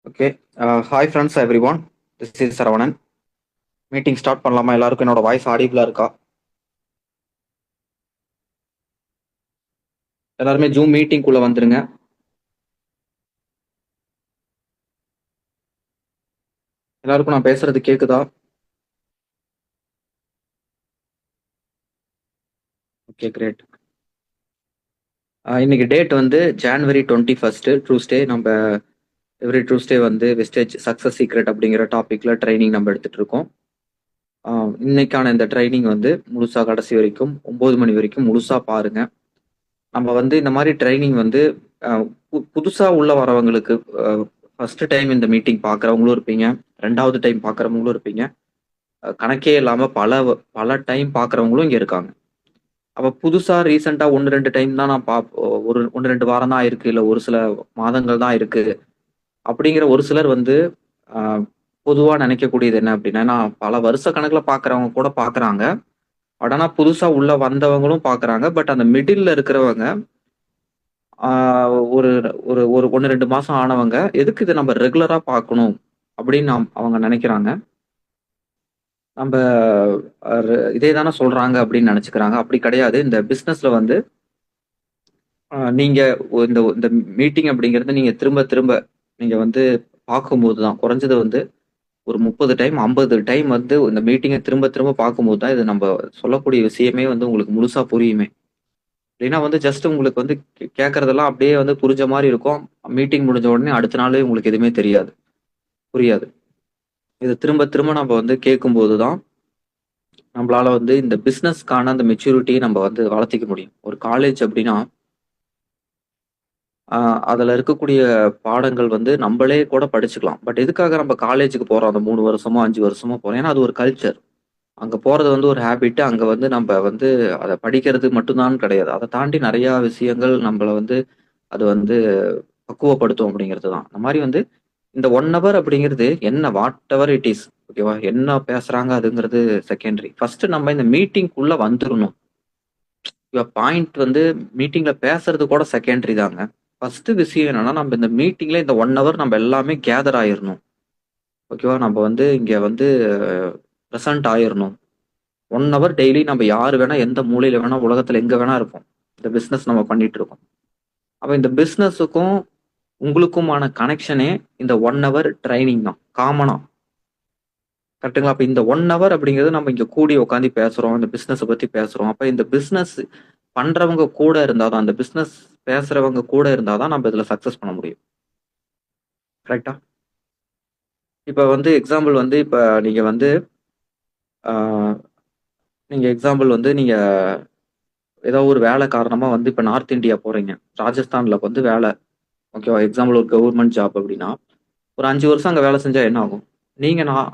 Okay. Hi friends every one. This is Saravanan. Meeting start பண்ணலாமா? எல்லாருக்கும் என்னோட வாய்ஸ் ஆடிபிளா இருக்கா? எல்லாருமே ஜூம் மீட்டிங்குள்ள வந்துருங்க. எல்லாருக்கும் நான் பேசுறது கேக்குதா? Okay, great. இன்னைக்கு டேட் வந்து ஜான்வரி 21 ட்ரூஸ்டே. நம்ம எவ்ரி ட்ரூஸ்டே வந்து வெஸ்டேஜ் சக்சஸ் சீக்ரெட் அப்படிங்கிற டாபிக்ல ட்ரைனிங் நம்ம எடுத்துட்டு இருக்கோம். இன்னைக்கான இந்த ட்ரைனிங் வந்து முழுசா கடைசி வரைக்கும் 9 மணி வரைக்கும் முழுசா பாருங்க. நம்ம வந்து இந்த மாதிரி ட்ரைனிங் வந்து புதுசா உள்ள வரவங்களுக்கு ஃபர்ஸ்ட் டைம் இந்த மீட்டிங் பார்க்குறவங்களும் இருப்பீங்க, ரெண்டாவது டைம் பார்க்குறவங்களும் இருப்பீங்க, கணக்கே இல்லாம பல டைம் பார்க்குறவங்களும் இங்க இருக்காங்க. அப்ப புதுசா ரீசெண்டா 1, 2 டைம் தான் நான் ஒரு 1, 2 வாரம் தான் ஆயிருக்கு, இல்ல ஒரு சில மாதங்கள் தான் இருக்கு அப்படிங்கிற ஒரு சிலர் வந்து அ பொதுவா நினைக்கக்கூடியது என்ன அப்படின்னா, நான் பல வருஷ கணக்குல பார்க்குறவங்க கூட பார்க்குறாங்க. பட் ஆனா புதுசா உள்ள வந்தவங்களும் பார்க்குறாங்க. பட் அந்த மிடில்ல இருக்கிறவங்க ஆ ஒரு ஒரு ஒரு 1, 2 மாசம் ஆனவங்க, எதுக்கு இத நம்ம ரெகுலரா பார்க்கணும் அப்படின்னு அவங்க நினைக்கிறாங்க. நம்ப இதே தானே சொல்றாங்க அப்படின்னு நினைச்சுக்கிறாங்க. அப்படி கிடையாது. இந்த பிசினஸ்ல வந்து நீங்க இந்த இந்த மீட்டிங் அப்படிங்கிறது நீங்க திரும்ப திரும்ப நீங்க வந்து பார்க்கும்போது தான், குறைஞ்சது வந்து ஒரு 30 டைம் 50 டைம் வந்து இந்த மீட்டிங்கை திரும்ப திரும்ப பார்க்கும்போது தான் இது நம்ம சொல்லக்கூடிய விஷயமே வந்து உங்களுக்கு முழுசா புரியுமே. இல்லைன்னா வந்து ஜஸ்ட் உங்களுக்கு வந்து கேட்கறதெல்லாம் அப்படியே வந்து புரிஞ்ச மாதிரி இருக்கும். மீட்டிங் முடிஞ்ச உடனே அடுத்த நாளே உங்களுக்கு எதுவுமே தெரியாது, புரியாது. இது திரும்ப திரும்ப நம்ம வந்து கேட்கும்போது தான் நம்மளால வந்து இந்த பிசினஸ்க்கான அந்த மெச்சூரிட்டியை நம்ம வந்து வளர்த்திக்க முடியும். ஒரு காலேஜ் அப்படின்னா அதுல இருக்கக்கூடிய பாடங்கள் வந்து நம்மளே கூட படிச்சுக்கலாம். பட் எதுக்காக நம்ம காலேஜுக்கு போறோம்? அந்த 3 வருஷமோ 5 வருஷமோ போறோம். ஏன்னா அது ஒரு கல்ச்சர். அங்க போறது வந்து ஒரு ஹேபிட். அங்க வந்து நம்ம வந்து அத படிக்கிறது மட்டும்தான் கிடையாது. அத தாண்டி நெறைய விஷயங்கள் நம்மள வந்து அது வந்து பக்குவப்படுத்தும் அப்படிங்கிறது தான். அந்த மாரி வந்து இந்த 1 ஹவர் அப்படிங்கிறது என்ன வாட் எவர் இட் இஸ், ஓகேவா? என்ன பேசுறாங்க அதுங்கிறது செகண்டரி. ஃபர்ஸ்ட் நம்ம இந்த மீட்டிங்க்குள்ள வந்துரணும். பாயிண்ட் வந்து மீட்டிங்ல பேசுறது கூட செகண்டரி தாங்க. ஃபர்ஸ்ட் விஷயம் என்னன்னா, நம்ம இந்த மீட்டிங்ல இந்த 1 ஹவர் நம்ம எல்லாமே கேதர் ஆயிரணும். ஓகேவா? நம்ம வந்து இங்க வந்து பிரசன்ட் ஆயிரணும். 1 ஹவர் டெய்லி நம்ம யாரு வேணா, எந்த மூலையில வேணா, உலகத்துல எங்க வேணா இருப்போம். இந்த பிசினஸ் நம்ம பண்ணிட்டு இருக்கோம். அப்ப இந்த பிசினஸுக்கும் உங்களுக்குமான கனெக்ஷனே இந்த 1 ஹவர் ட்ரைனிங் தான். காமனா. கரெக்ட்டுங்களா? அப்ப இந்த 1 ஹவர் அப்படிங்கிறது நம்ம இங்க கூடி உட்காந்து பேசுறோம். இந்த பிசினஸ பத்தி பேசுறோம். அப்ப இந்த பிசினஸ் பண்றவங்க கூட இருந்தா தான், அந்த பிசினஸ் பேசுறவங்க கூட இருந்தா தான் நம்ம இதுல சக்சஸ் பண்ண முடியும். கரெக்ட்டா? இப்ப வந்து எக்ஸாம்பிள் வந்து இப்ப நீங்க வந்து ஆ நீங்க எக்ஸாம்பிள் வந்து நீங்க ஏதோ ஒரு வேலை காரணமா வந்து இப்ப நார்த் இந்தியா போறீங்க. ராஜஸ்தான்ல வந்து வேலை. ஓகேவா? எக்ஸாம்பிள் ஒரு கவர்ன்மென்ட் ஜாப் அப்படின்னா, ஒரு 5 வருஷம் அங்க வேலை செஞ்சா என்ன ஆகும்? நீங்க நான்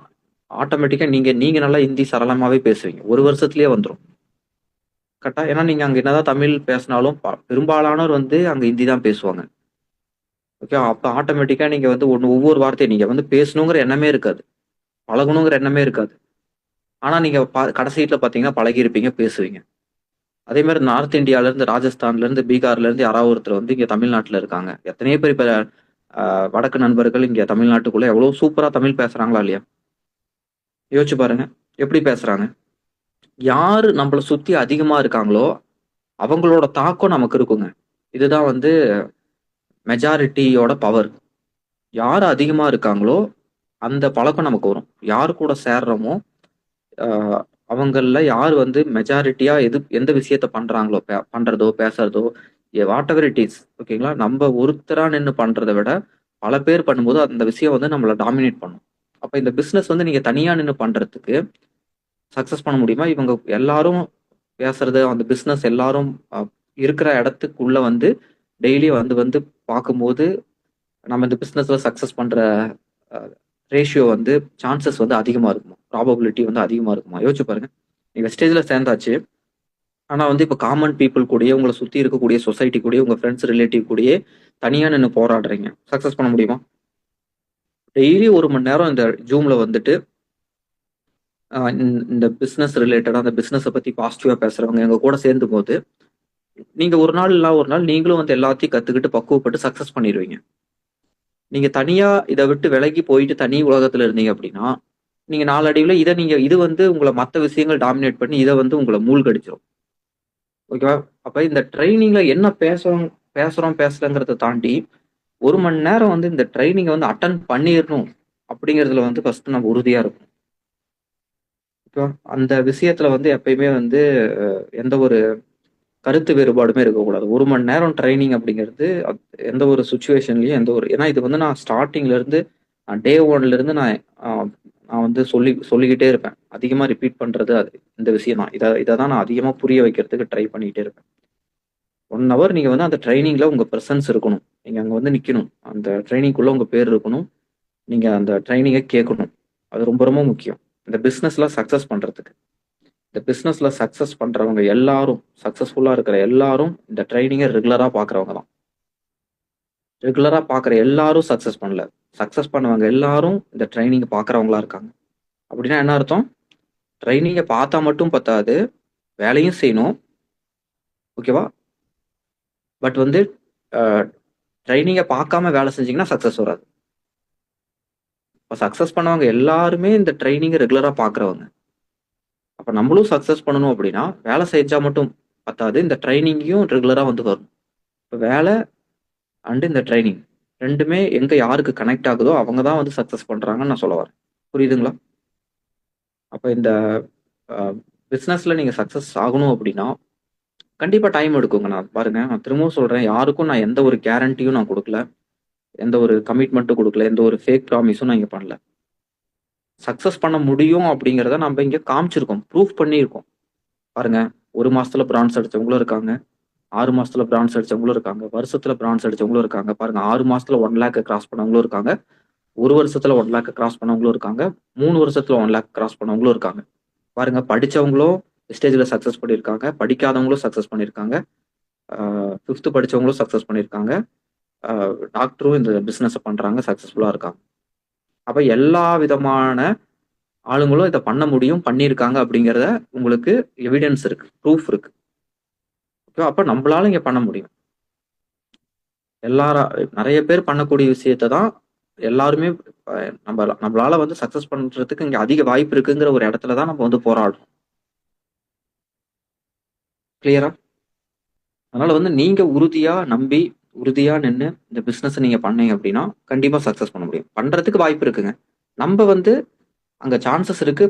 ஆட்டோமேட்டிக்கா நீங்க நீங்க நல்லா ஹிந்தி சரளமாவே பேசுவீங்க. 1 வருஷத்திலேயே வந்துரும். கரெக்ட்டா? ஏன்னா நீங்க அங்க என்னதான் தமிழ் பேசினாலும் பெரும்பாலானோர் வந்து அங்க ஹிந்தி தான் பேசுவாங்க. ஓகே. அப்ப ஆட்டோமேட்டிக்கா நீங்க வந்து ஒவ்வொரு வார்த்தையும் நீங்க வந்து பேசணுங்கிற எண்ணமே இருக்காது. பழகணுங்கிற எண்ணமே இருக்காது. ஆனா நீங்க கடைசில பார்த்தீங்கன்னா பழகியிருப்பீங்க, பேசுவீங்க. அதே மாரி நார்த் இந்தியால இருந்து, ராஜஸ்தான்ல இருந்து, பீகார்ல இருந்து யாராவது ஒருத்தர் வந்து இங்க தமிழ்நாட்டுல இருக்காங்க. எத்தனையோ பேர் இப்ப வடக்கு நண்பர்கள் இங்க தமிழ்நாட்டுக்குள்ள எவ்வளவு சூப்பரா தமிழ் பேசுறாங்களா இல்லையா? யோசிச்சு பாருங்க. எப்படி பேசுறாங்க? யாரு நம்மள சுத்தி அதிகமா இருக்காங்களோ, அவங்களோட தாக்கம் நமக்கு இருக்குங்க. இதுதான் வந்து மெஜாரிட்டியோட பவர். யார் அதிகமா இருக்காங்களோ, அந்த பழக்கம் நமக்கு வரும். யார் கூட சேர்றோமோ, அ அவங்கள்ல யார் வந்து மெஜாரிட்டியா எந்த விஷயத்த பண்றாங்களோ, பண்றதோ, பேசுறதோ, வாட் எவர் இட் இஸ், ஓகேங்களா? நம்ம ஒருத்தரா நின்னு பண்றத விட, பல பேர் பண்ணும்போது அந்த விஷயம் வந்து நம்மள டாமினேட் பண்ணும். அப்ப இந்த பிசினஸ் வந்து நீங்க தனியா நின்னு பண்றதுக்கு சக்சஸ் பண்ண முடியுமா? இவங்க எல்லாரும் பேசுறது, அந்த பிசினஸ் எல்லாரும் இருக்கிற இடத்துக்குள்ள வந்து டெய்லி வந்து வந்து பார்க்கும்போது, நம்ம இந்த பிசினஸ்ல சக்சஸ் பண்ற அ ரேஷியோ வந்து சான்சஸ் வந்து அதிகமா இருக்குமா? ப்ராபபிலிட்டி வந்து அதிகமா இருக்குமா? யோசிச்சு பாருங்க. நீங்க ஸ்டேஜ்ல சேர்ந்தாச்சு. ஆனா வந்து இப்ப காமன் பீப்பிள் கூடயே, உங்கள சுத்தி இருக்கக்கூடிய சொசைட்டி கூடயே, உங்க ஃப்ரெண்ட்ஸ், ரிலேட்டிவ் கூடயே தனியா நின்னு போராடுறீங்க. சக்சஸ் பண்ண முடியுமா? டெய்லி 1 மணி நேரம் இந்த ஜூம்ல வந்துட்டு, இந்த பிசினஸ் ரிலேட்டடா அந்த பிசினஸ பத்தி பாசிட்டிவா பேசுறவங்க எங்க கூட சேர்ந்தும்போது, நீங்க ஒரு நாள் இல்ல ஒரு நாள் நீங்களும் வந்து எல்லாத்தையும் கத்துக்கிட்டு பக்குவப்பட்டு சக்சஸ் பண்ணிருவீங்க. நீங்க தனியா இதை விட்டு விலகி போயிட்டு தனி உலகத்துல இருந்தீங்க அப்படின்னா நீங்க நாளடைவுல இது வந்து உங்களை மற்ற விஷயங்கள் டாமினேட் பண்ணி இதை வந்து உங்களை மூழ்கடிச்சிடும். ஓகேவா? அப்ப இந்த ட்ரைனிங்ல என்ன பேசுறோம் பேசலங்கிறத தாண்டி 1 மணி நேரம் வந்து இந்த ட்ரைனிங்கை வந்து அட்டன் பண்ணிடணும் அப்படிங்கிறதுல வந்து ஃபர்ஸ்ட் நம்ம உறுதியா இருக்கும். ஓகேவா? அந்த விஷயத்துல வந்து எப்பயுமே வந்து எந்த ஒரு கருத்து வேறுபாடுமே இருக்கக்கூடாது. 1 மணி நேரம் ட்ரைனிங் அப்படிங்கிறது எந்த ஒரு சுச்சுவேஷன்லயும் ஏன்னா இது வந்து நான் ஸ்டார்டிங்ல இருந்து டே ஒன்ல இருந்து நான் வந்து சொல்லிக்கிட்டே இருப்பேன். அதிகமா ரிப்பீட் பண்றது இந்த விஷயம் தான். இதை தான் நான் அதிகமா புரிய வைக்கிறதுக்கு ட்ரை பண்ணிட்டே இருப்பேன். 1 ஹவர் நீங்க வந்து அந்த ட்ரைனிங்ல உங்க பிரசன்ஸ் இருக்கணும். நீங்க அங்க வந்து நிக்கணும். அந்த ட்ரைனிங்குள்ள உங்க பேர் இருக்கணும். நீங்க அந்த ட்ரைனிங்கை கேட்கணும். அது ரொம்ப ரொம்ப முக்கியம் இந்த பிசினஸ்ல சக்சஸ் பண்றதுக்கு. இந்த பிசினஸ்ல சக்சஸ் பண்றவங்க எல்லாரும், சக்சஸ்ஃபுல்லா இருக்கிற எல்லாரும் இந்த ட்ரைனிங்கை ரெகுலரா பாக்குறவங்க தான். ரெகுலரா பாக்குற எல்லாரும் சக்சஸ் பண்ணல. சக்சஸ் பண்ணவங்க எல்லாரும் இந்த ட்ரைனிங்கை பாக்குறவங்களா இருக்காங்க. அப்படின்னா என்ன அர்த்தம்? ட்ரைனிங்கை பார்த்தா மட்டும் பத்தாது, வேலையும் செய்யணும். ஓகேவா? பட் வந்து ட்ரைனிங்கை பார்க்காம வேலை செஞ்சீங்கன்னா சக்சஸ் வராது. இப்போ சக்சஸ் பண்ணவங்க எல்லாருமே இந்த ட்ரைனிங்கை ரெகுலரா பாக்குறவங்க. அப்ப நம்மளும் சக்சஸ் பண்ணணும் அப்படின்னா வேலை செஞ்சா மட்டும் பத்தாது, இந்த ட்ரைனிங்கையும் ரெகுலரா வந்து வரணும். இப்போ வேலை அண்ட் இந்த ட்ரைனிங் ரெண்டுமே எங்க யாருக்கு கனெக்ட் ஆகுதோ அவங்க தான் வந்து சக்சஸ் பண்றாங்கன்னு நான் சொல்ல வரேன். புரியுதுங்களா? அப்ப இந்த பிசினஸ்ல நீங்க சக்சஸ் ஆகணும் அப்படின்னா கண்டிப்பா டைம் எடுக்குங்க. நான் திரும்பவும் சொல்றேன், யாருக்கும் நான் எந்த ஒரு கேரண்டியும் நான் கொடுக்கல, எந்த ஒரு கமிட்மெண்ட்டும் கொடுக்கல, எந்த ஒரு ஃபேக் ப்ராமிஸும் நான் இங்க பண்ணல. சக்சஸ் பண்ண முடியும் அப்படிங்கிறத நம்ம இங்க காமிச்சிருக்கோம், ப்ரூஃப் பண்ணியிருக்கோம். பாருங்க, 1 மாசத்துல பிரான்ஸ் அடிச்சவங்களும் இருக்காங்க, 6 மாசத்துல பிரான்ஸ் அடிச்சவங்களும் இருக்காங்க, வருஷத்துல பிரான்ஸ் அடிச்சவங்களும் இருக்காங்க. பாருங்க, 6 மாசத்துல 1 லேக் கிராஸ் பண்ணவங்களும் இருக்காங்க, 1 வருஷத்துல 1 லேக் கிராஸ் பண்ணவங்களும் இருக்காங்க, 3 வருஷத்துல 1 லேக் கிராஸ் பண்ணவங்களும் இருக்காங்க. பாருங்க, படிச்சவங்களும் ஸ்டேஜ்ல சக்சஸ் பண்ணியிருக்காங்க, படிக்காதவங்களும் சக்சஸ் பண்ணியிருக்காங்க, 5th படிச்சவங்களும் சக்சஸ் பண்ணியிருக்காங்க, டாக்டரும் இந்த பிசினஸ் பண்றாங்க, சக்சஸ்ஃபுல்லா இருக்காங்க. அப்ப எல்லா விதமான ஆளுங்களும் இதை பண்ண முடியும், பண்ணியிருக்காங்க அப்படிங்கிறத உங்களுக்கு எவிடன்ஸ் இருக்கு, ப்ரூஃப் இருக்கு. அப்ப நம்மளால இங்க பண்ண முடியும். நிறைய பேர் பண்ணக்கூடிய விஷயத்த தான் எல்லாருமே நம்மளால வந்து சக்சஸ் பண்றதுக்கு இங்க அதிக வாய்ப்பு இருக்குங்கிற ஒரு இடத்துலதான் நம்ம வந்து போராடுறோம். கிளியரா? அதனால வந்து நீங்க உறுதியா நம்பி உறுதியா நின்று இந்த பிசினஸ் நீங்க பண்ணீங்க அப்படின்னா கண்டிப்பா சக்சஸ் பண்ண முடியும். பண்றதுக்கு வாய்ப்பு இருக்குங்க. நம்ம வந்து அங்க சான்சஸ் இருக்கு.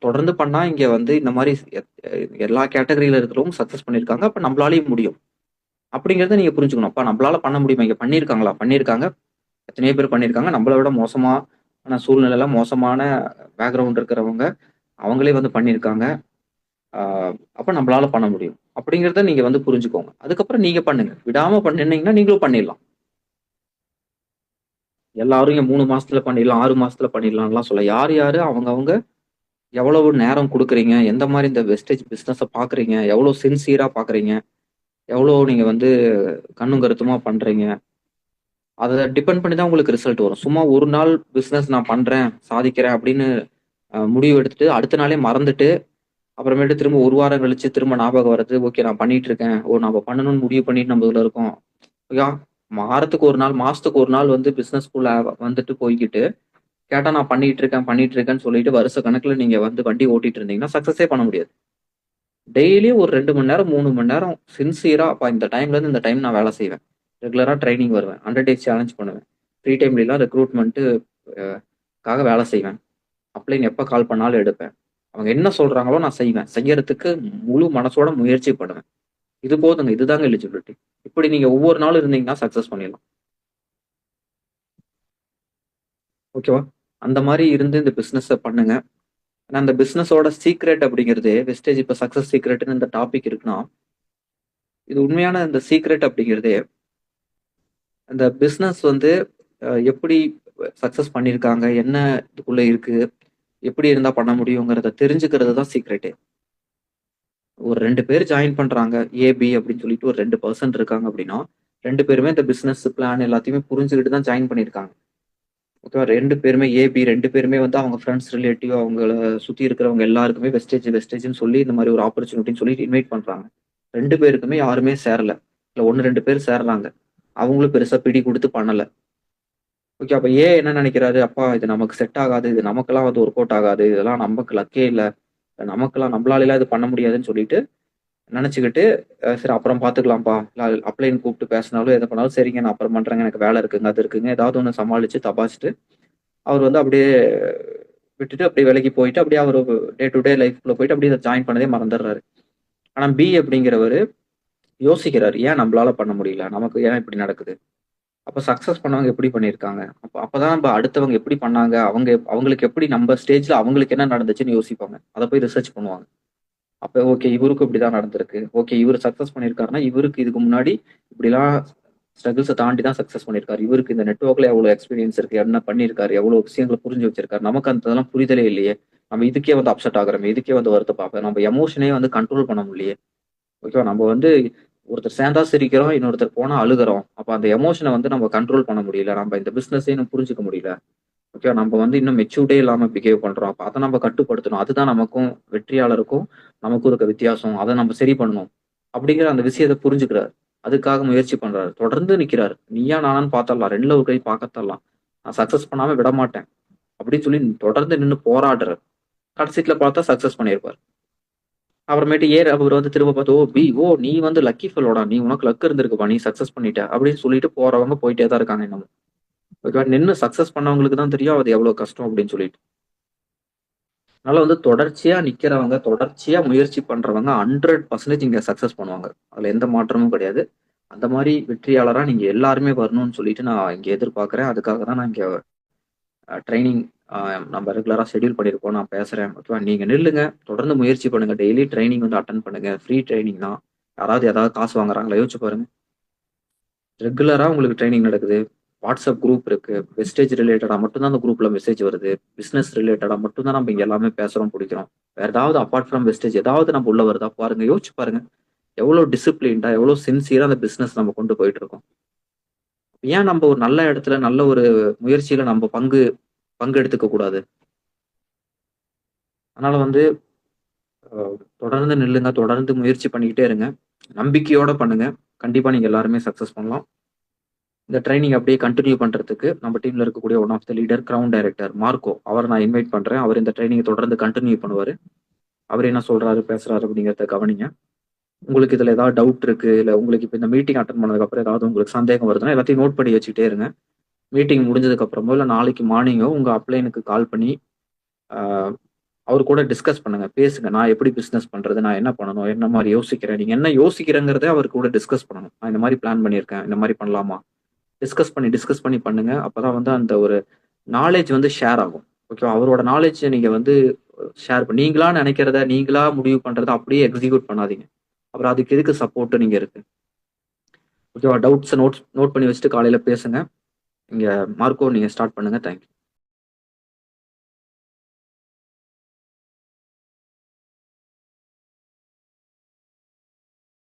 தொடர்ந்து பண்ணா இங்க வந்து இந்த மாதிரி எல்லா கேட்டகரியில இருக்கிறவங்க சக்சஸ் பண்ணியிருக்காங்க. அப்ப நம்மளாலேயும் முடியும் அப்படிங்கிறத நீங்க புரிஞ்சுக்கணும். அப்ப நம்மளால பண்ண முடியுமா? இங்க பண்ணியிருக்காங்களா? பண்ணியிருக்காங்க. எத்தனையோ பேர் பண்ணியிருக்காங்க. நம்மளை விட மோசமான சூழ்நிலையில மோசமான பேக்ரவுண்ட் இருக்கிறவங்க அவங்களே வந்து பண்ணியிருக்காங்க. அப்ப நம்மளால பண்ண முடியும் அப்படிங்கிறத நீங்க வந்து புரிஞ்சுக்கோங்க. அதுக்கப்புறம் நீங்க பண்ணுங்க. விடாம பண்ணினீங்கன்னா நீங்களும் பண்ணிடலாம். எல்லாரும் இங்க 3 மாசத்துல பண்ணிடலாம், 6 மாசத்துல பண்ணிடலாம்லாம் சொல்ல. யாரு அவங்க எவ்வளவு நேரம் கொடுக்குறீங்க, எந்த மாதிரி இந்த வெஸ்டேஜ் பிசினஸை பாக்குறீங்க, எவ்வளவு சின்சியரா பாக்குறீங்க, எவ்வளவு நீங்க வந்து கண்ணும் கருத்துமா பண்றீங்க, அதை டிபெண்ட் பண்ணி தான் உங்களுக்கு ரிசல்ட் வரும். சும்மா ஒரு நாள் பிசினஸ் நான் பண்றேன், சாதிக்கிறேன் அப்படின்னு முடிவு எடுத்துட்டு அடுத்த நாளே மறந்துட்டு அப்புறமேட்டு திரும்ப 1 வாரம் கழிச்சு திரும்ப ஞாபகம் வருது, ஓகே நான் பண்ணிட்டு இருக்கேன், நம்ம பண்ணணும்னு முடிவு பண்ணிட்டு நம்ம இதுல இருக்கோம். வாரத்துக்கு 1 நாள், மாசத்துக்கு 1 நாள் வந்து பிசினஸ்குள்ள வந்துட்டு போய்கிட்டு கேட்டா நான் பண்ணிட்டு இருக்கேன்னு சொல்லிட்டு வருஷ கணக்குல நீங்க வந்து வண்டி ஓட்டிட்டு இருந்தீங்கன்னா சக்சஸே பண்ண முடியாது. டெய்லியும் ஒரு 2 மணி நேரம் 3 மணி நேரம் சின்சியரா இந்த டைம்ல இருந்து இந்த டைம் நான் வேலை செய்வேன், ரெகுலரா ட்ரைனிங் வருவேன், 100 days சேலஞ்ச் பண்ணுவேன், ஃப்ரீ டைம்லாம் ரெக்ரூட்மெண்ட்டுக்காக வேலை செய்வேன், அப்ளைன் எப்ப கால் பண்ணாலும் எடுப்பேன், அவங்க என்ன சொல்றாங்களோ நான் செய்வேன், செய்யறதுக்கு முழு மனசோட முயற்சி பண்ணுவேன். இது போதுங்க, இதுதாங்க எலிஜிபிலிட்டி. இப்படி நீங்க ஒவ்வொரு நாளும் இருந்தீங்கன்னா சக்சஸ் பண்ணிடலாம். ஓகேவா? அந்த மாதிரி இருந்து இந்த பிசினஸ் பண்ணுங்க. ஆனா அந்த பிசினஸோட சீக்ரெட் அப்படிங்கிறது வெஸ்டேஜ் இப்ப சக்சஸ் சீக்ரெட்னு இந்த டாபிக் இருக்குன்னா இது உண்மையான இந்த சீக்ரெட் அப்படிங்கிறது அந்த பிசினஸ் வந்து எப்படி சக்சஸ் பண்ணியிருக்காங்க, என்ன இதுக்குள்ள இருக்கு, எப்படி இருந்தா பண்ண முடியுங்கிறத தெரிஞ்சுக்கிறது தான் சீக்ரெட்டே. ஒரு 2 பேர் ஜாயின் பண்றாங்க, ஏபி அப்படின்னு சொல்லிட்டு ஒரு 2% இருக்காங்க அப்படின்னா 2 பேருமே இந்த பிசினஸ் பிளான் எல்லாத்தையுமே புரிஞ்சுக்கிட்டு தான் ஜாயின் பண்ணியிருக்காங்க. ஓகேவா? 2 பேருமே ஏபி 2 பேருமே வந்து அவங்க ஃப்ரெண்ட்ஸ் ரிலேட்டிவ் அவங்கள சுத்தி இருக்கிறவங்க எல்லாருக்குமே வெஸ்டேஜ்னு சொல்லி இந்த மாதிரி ஒரு ஆப்பர்ச்சுனிட்டின்னு சொல்லி இன்வைட் பண்றாங்க. 2 பேருக்குமே யாருமே சேரல, இல்ல 1 2 பேர் சேர்றாங்க, அவங்களும் பெருசா பிடி கொடுத்து பண்ணல. ஓகே. அப்ப ஏ என்ன நினைக்கிறாரு, அப்பா இது நமக்கு செட் ஆகாது. இது நமக்கெல்லாம் வந்து ஒர்க் அவுட் ஆகாது. இதெல்லாம் நமக்கு லக்கே இல்ல. நமக்கெல்லாம் நம்மளாலலாம் இது பண்ண முடியாதுன்னு சொல்லிட்டு நினைச்சுக்கிட்டு, சரி அப்புறம் பார்த்துக்கலாம்ப்பா. அப்ளைன்னு கூப்பிட்டு பேசினாலும், எது பண்ணாலும் சரிங்க நான் அப்புறம் பண்றேங்க. எனக்கு வேலை இருக்குங்க, அது இருக்குங்க. ஏதாவது ஒண்ணு சமாளிச்சு தபாச்சுட்டு, அவர் வந்து அப்படியே விட்டுட்டு அப்படியே வேலைக்கு போயிட்டு, அப்படியே அவரு டே டு டே லைஃப்குள்ள போயிட்டு அப்படியே ஜாயின் பண்ணதே மறந்துடுறாரு. ஆனா பி அப்படிங்கிறவரு யோசிக்கிறாரு. ஏன் நம்மளால பண்ண முடியல? நமக்கு ஏன் இப்படி நடக்குது? அப்ப சக்சஸ் பண்ணவங்க எப்படி பண்ணியிருக்காங்க? அப்பதான் நம்ம அடுத்தவங்க எப்படி பண்ணாங்க? அவங்களுக்கு எப்படி நம்ம ஸ்டேஜ்ல அவங்களுக்கு என்ன நடந்துச்சுன்னு யோசிப்பாங்க. அத போய் ரிசர்ச் பண்ணுவாங்க. அப்ப ஓகே இவருக்கும் இப்படிதான் நடந்திருக்கு. ஓகே இவரு சக்சஸ் பண்ணியிருக்காருன்னா, இவருக்கு இதுக்கு முன்னாடி இப்படிலாம் ஸ்ட்ரகிள்ஸ தாண்டி தான் சக்சஸ் பண்ணியிருக்காரு. இவருக்கு இந்த நெட்வொர்க்ல எவ்வளவு எக்ஸ்பீரியன்ஸ் இருக்கு? என்ன பண்ணியிருக்காரு? எவ்வளவு விஷயங்கள புரிஞ்சு வச்சிருக்காரு? நமக்கு அந்த இதெல்லாம் புரிதலே இல்லையே! நம்ம இதுக்கே வந்து அப்செட் ஆகுறோமே! இதுக்கே வந்து வருத்தப்பா நம்ம எமோஷனே வந்து கண்ட்ரோல் பண்ண முடியலையே! ஓகேவா? நம்ம வந்து ஒருத்தர் சேர்ந்தா சிரிக்கிறோம், இன்னொருத்தர் போனா அழுகுறோம். அப்ப அந்த எமோஷன வந்து நம்ம கண்ட்ரோல் பண்ண முடியல. நம்ம இந்த பிசினஸே இன்னும் புரிஞ்சுக்க முடியல. ஓகேவா? நம்ம வந்து இன்னும் மெச்சூர்டே இல்லாம பிஹேவ் பண்றோம். அப்ப அத நம்ம கட்டுப்படுத்தணும். அதுதான் நமக்கும் வெற்றியாளருக்கும் நமக்கும் இருக்க வித்தியாசம். அத நம்ம சரி பண்ணணும். அப்படிங்கிற அந்த விஷயத்த புரிஞ்சுக்கிறாரு. அதுக்காக முயற்சி பண்றாரு. தொடர்ந்து நிக்கிறாரு. நீயா நானான்னு பாத்துரலாம். 2ல ஒரு கை பாக்கத்தரலாம். நான் சக்சஸ் பண்ணாம விடமாட்டேன். அப்படின்னு சொல்லி தொடர்ந்து நின்னு போராடுறாரு. கடைசில பார்த்தா சக்சஸ் பண்ணியிருப்பாரு. அப்புறமேட்டு அவர் வந்து திரும்ப பார்த்து, "ஓ! பி ஓ! நீ வந்து லக்கி ஃபெல்லோடா. நீ உனக்கு லக் இருந்திருக்குப்பா. நீ சக்சஸ் பண்ணிட்ட." அப்படின்னு சொல்லிட்டு போறவங்க போயிட்டே தான் இருக்காங்க இன்னமும். ஓகேவா? நின்னு சக்சஸ் பண்ணவங்களுக்கு தான் தெரியும் அது எவ்வளவு கஷ்டம் அப்படின்னு சொல்லிட்டு. அதனால வந்து தொடர்ச்சியா நிக்கிறவங்க, தொடர்ச்சியா முயற்சி பண்றவங்க 100% இங்க சக்சஸ் பண்ணுவாங்க. அதுல எந்த மாற்றமும் கிடையாது. அந்த மாரி வெற்றியாளரா நீங்க எல்லாருமே வரணும்னு சொல்லிட்டு நான் இங்க எதிர்பார்க்கிறேன். அதுக்காக தான் நான் இங்க ட்ரெய்னிங் நம்ம ரெகுலரா ஷெட்யூல் பண்ணியிருக்கோம். நான் பேசுறேன். ஓகேவா? நீங்க நில்லுங்க. தொடர்ந்து முயற்சி பண்ணுங்க. டெய்லி ட்ரெய்னிங் வந்து அட்டெண்ட் பண்ணுங்க. ஃப்ரீ ட்ரெய்னிங் தான். யாராவது ஏதாவது காசு வாங்குறாங்களா? யோசிச்சு பாருங்க. ரெகுலரா உங்களுக்கு ட்ரெய்னிங் நடக்குது. வாட்ஸ்அப் குரூப் இருக்கு. வெஸ்டேஜ் ரிலேட்டடா மட்டும் தான் அந்த குரூப்ல மெசேஜ் வருது. பிசினஸ் ரிலேட்டடா மட்டும் தான் நம்ம இங்க எல்லாமே பேசுறோம், புடிக்கிறோம். வேற ஏதாவது அபார்ட் ஃப்ரம் வெஸ்டேஜ் ஏதாவது நம்ம உள்ள வருதா பாருங்க. யோசிச்சு பாருங்க. எவ்வளோ டிசிப்ளின்டா, எவ்வளோ சின்சியரா அந்த பிசினஸ் நம்ம கொண்டு போயிட்டு இருக்கோம். ஏன் நம்ம ஒரு நல்ல இடத்துல, நல்ல ஒரு முயற்சியில நம்ம பங்கெடுத்துக்க கூடாது? அதனால வந்து அ தொடர்ந்து நில்லுங்க. தொடர்ந்து முயற்சி பண்ணிக்கிட்டே இருங்க. நம்பிக்கையோட பண்ணுங்க. கண்டிப்பா நீங்க எல்லாருமே சக்சஸ் பண்ணலாம். இந்த ட்ரெய்னிங் அப்படியே கன்டின்யூ பண்றதுக்கு நம்ம டீம்ல இருக்கக்கூடிய one of the leader crown director Marco அவர நான் இன்வைட் பண்றேன். அவர் இந்த ட்ரெய்னிங்க தொடர்ந்து கன்டின்யூ பண்ணுவாரு. அவர் என்ன சொல்றாரு, பேசுறாரு அப்படிங்கிறத கவனிங்க. உங்களுக்கு இதுல ஏதாவது டவுட் இருக்கு, இல்ல உங்களுக்கு இப்ப இந்த மீட்டிங் அட்டெண்ட் பண்ணதுக்கு அப்புறம் ஏதாவது உங்களுக்கு சந்தேகம் வருதுன்னா, எல்லாத்தையும் நோட் பண்ணி வச்சுக்கிட்டே இருங்க. மீட்டிங் முடிஞ்சதுக்கு அப்புறமோ, இல்ல நாளைக்கு மார்னிங்கோ உங்க அப்ளைனுக்கு கால் பண்ணி, ஆ அவரு கூட டிஸ்கஸ் பண்ணுங்க. பேசுங்க. நான் எப்படி பிசினஸ் பண்றது? நான் என்ன பண்ணணும்? என்ன மாரி யோசிக்கிறேன்? நீங்க என்ன யோசிக்கிறேங்கிறத அவரு கூட டிஸ்கஸ் பண்ணணும். நான் இந்த மாரி பிளான் பண்ணியிருக்கேன். இந்த மாரி பண்ணலாமா? டிஸ்கஸ் பண்ணி பண்ணுங்க. அப்பதான் வந்து அந்த ஒரு நாலேட்ஜ் வந்து ஷேர் ஆகும். ஓகேவா? அவரோட நாலேட்ஜ நீங்க வந்து நீங்களா நெனைக்கிறத, நீங்களா முடிவு பண்றத அப்படியே எக்ஸிக்யூட் பண்ணாதீங்க. அப்புறம் அதுக்கு எதுக்கு சப்போர்ட் நீங்க இருக்கு? ஓகேவா? டவுட்ஸ நோட் நோட் பண்ணி வச்சுட்டு காலையில பேசுங்க. இங்க மார்க்கோ நீங்க ஸ்டார்ட் பண்ணுங்க. Thank you.